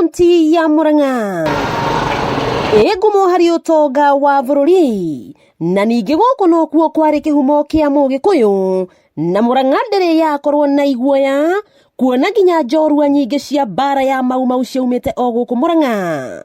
kaunti ya Murang'a ngumo hari utonga wa bururi na ningi guku no kuo kwari kihumo kia Mugikuyu na Murang'a ndiri yakorwo na iguoya kuona nginya njorua nyingi cia bara ya mau ciaumite o guku Murang'a.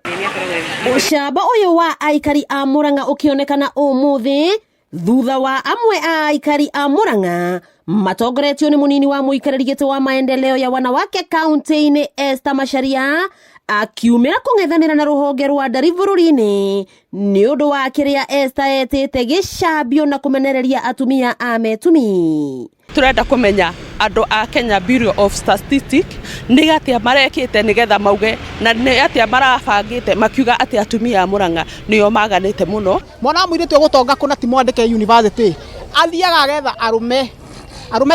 Ucamba uyu wa aikari a Murang'a ukionekana umuthi thutha wa amwe a aikari a Murang'a matongoretio ni munini wa muikariri giti wa maendeleo ya wanawake kaunti-ini Esther Macharia akiumira kung'ethanira na ruhonge rwa ndari bururi-ini ni undu wa kiria Esther etete gicambio na kumenereria atumia a metumi. Turenda kumenya andu a Kenya Bureau of Statistics ni atia marekite nigetha mauge na ni atia marabangite makiuga ati atumia a Murang'a nio maganite muno. Mwana mwiritu gutonga kuna ti mwandike university athiaga agetha arume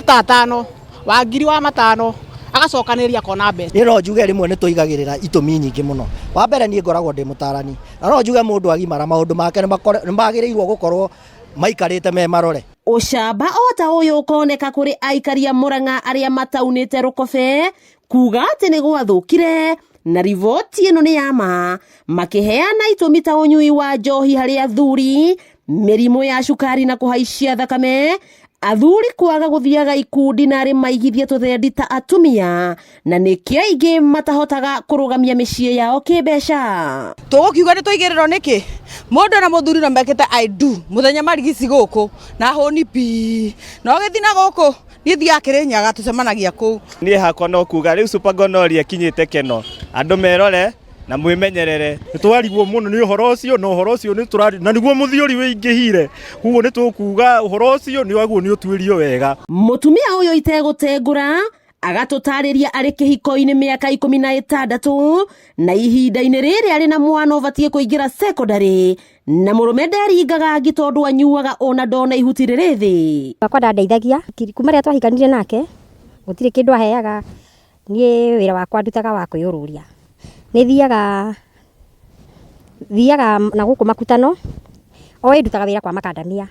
tatano wa ngiri wa matano agacokanĩria kona mbeca. No njuge rimwe nĩ tuigagĩrĩra itũmi nyingĩ mũno. Wa mbere niĩ ngoragwo ndĩ mũtarani na no njuge mũndũ agimara maũndũ make nĩ magĩrĩirwo gũkorwo maikarĩte me marore. Ucamba ota uyu ukoneka kuri aikari a Murang'a aria mataunite rukobe kuga ati ni gwathukire na rivoti ino ni yama makiheana itumi ta unyui wa njohi hari athuri, mirimu ya cukari na kuhaishia thakame, athuri kwaga guthiaga ikundi na ari maigithie tuthendi ta atumia na nikio ingi matahotaga kurugamia micii yao kibeca. Tugukiuga ni tuigiriro niki mundu na muthuri no mekete I do muthenya marigisi guku na honi pi no githina guku nithi akirinyaga tucemanagia ku ni hakwa no kuga riu Supergonori akinyite keno andu merore na mwimenyerere. Twarigwo muno ni uhoro ucio no uhoro ucio ni turari na niguo muthiori wingihire huo ni tukuga uhoro ucio ni waguo ni utwirio wega. Mutumia uyu itegutengura agatutariria ari kihiko-ini miaka 16 na ihinda-ini riri ari na mwana ubatie kuingira secondary na murume nderingaga gitondu anyuaga ona ndona ihuti ririthi. Bakwa ndandeithagia kuma ria twahikanire nake gutire kindu aheaga nie wira wakwa ndutaga wa kwiyururia ni thiaga na guku makutano oe ndutaga wira kwa makandamia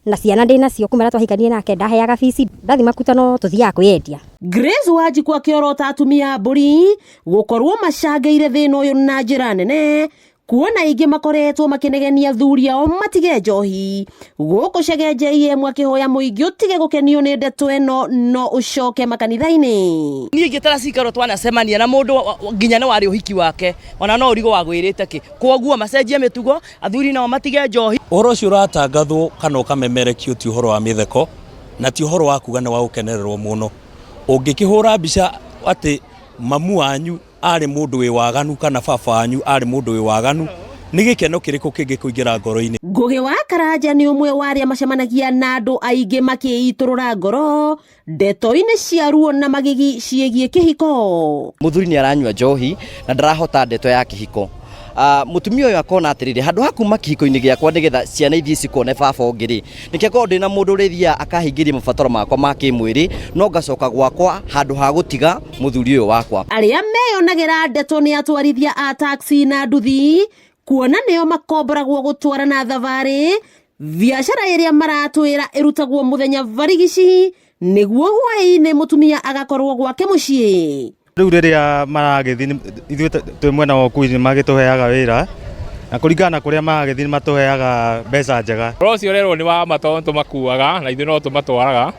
na ciana ndina cio kuma ria twahikanire nake ndaheaga fees ndathi makutano tuthiaga kwiendia. Grace Wanjiku akiorota atumia a mburi gukorwo macangeire thina uyu na njira nene kuona ingi makoretwo makinegenia thuri ao matige njohi guku cegenjeie mwakihoya muingi utige gukenio ni ndeto eno no ucoke makanitha-ini. Ni ngitara cikaro twanacemania na mundu nginya ni wari uhiki wake ona no urigo wagwirite ki koguo macenjie mitugo athuri nao matige njohi. Uhoro ucio uratangathwo kana ukamemerekio ti uhoro wa mitheko na ti uhoro wa kuga ni wa gukenererwo muno. Ungikihura mbica ati mamu wanyu ari mundu wi waganu kana baba wanyu ari mundu wi waganu ni gikeno kiriko kingikuingira ngoro-ini. Ngugi wa Karanja ni umwe wa aria macemanagia na andu aingi makiiturura ngoro ndeto-ini cia ruo na magigi ciegie kihiko. Muthuri ni aranyua njohi na ndarahota ndeto ya kihiko. Mutumia uyu akona atiriri handu hakuma kihiko-ini giakwa nigetha ciana ithie cikone baba ongiri nike ko ndina mundu rithia akahingiria mabataro makwa ma kimwiri no ngacoka gwakwa handu ha gutiga muthuri uyu wakwa. Aria meyonagira ndeto ni atwarithia a taxi na nduthi kuona nio makomboragwo gutwara na thavari biashara iria maratwira irutagwo muthenya varigici niguo hwai-ini mutumia agakorwo gwake mucii. Riu riria maragithi ithuĩ twi mwena wa Ukui ni magituheaga wira na kuringana kuria maragithi matuheaga mbeca njega. Rocio rero ni wa matonto makuaga na ithuĩ no tumatwaraga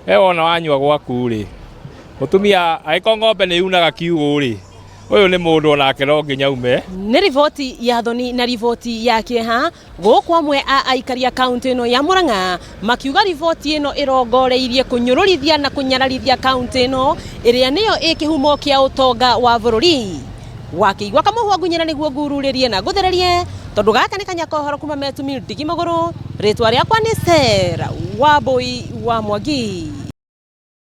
wona wanyua gwaku ri mutumia aiko ng'ombe ni yunaga kiugũ ri uyu ni mundu onake no nginya ume. Ni riboti ya thoni na riboti ya kieha guku amwe a aikari a kaunti ino ya Murang'a makiuga riboti ino irongoreirie kunyururithia na kunyararithia kaunti ino iria niyo ikihumo kia utonga wa bururi. Wakiigwa kamuhwa ngunyira niguo ngururirie na nguthererie tondu gaka ni kanya kohoro kuma metumi ndigi maguru ritwa riakwa ni Sarah Wambui wa Mwangi.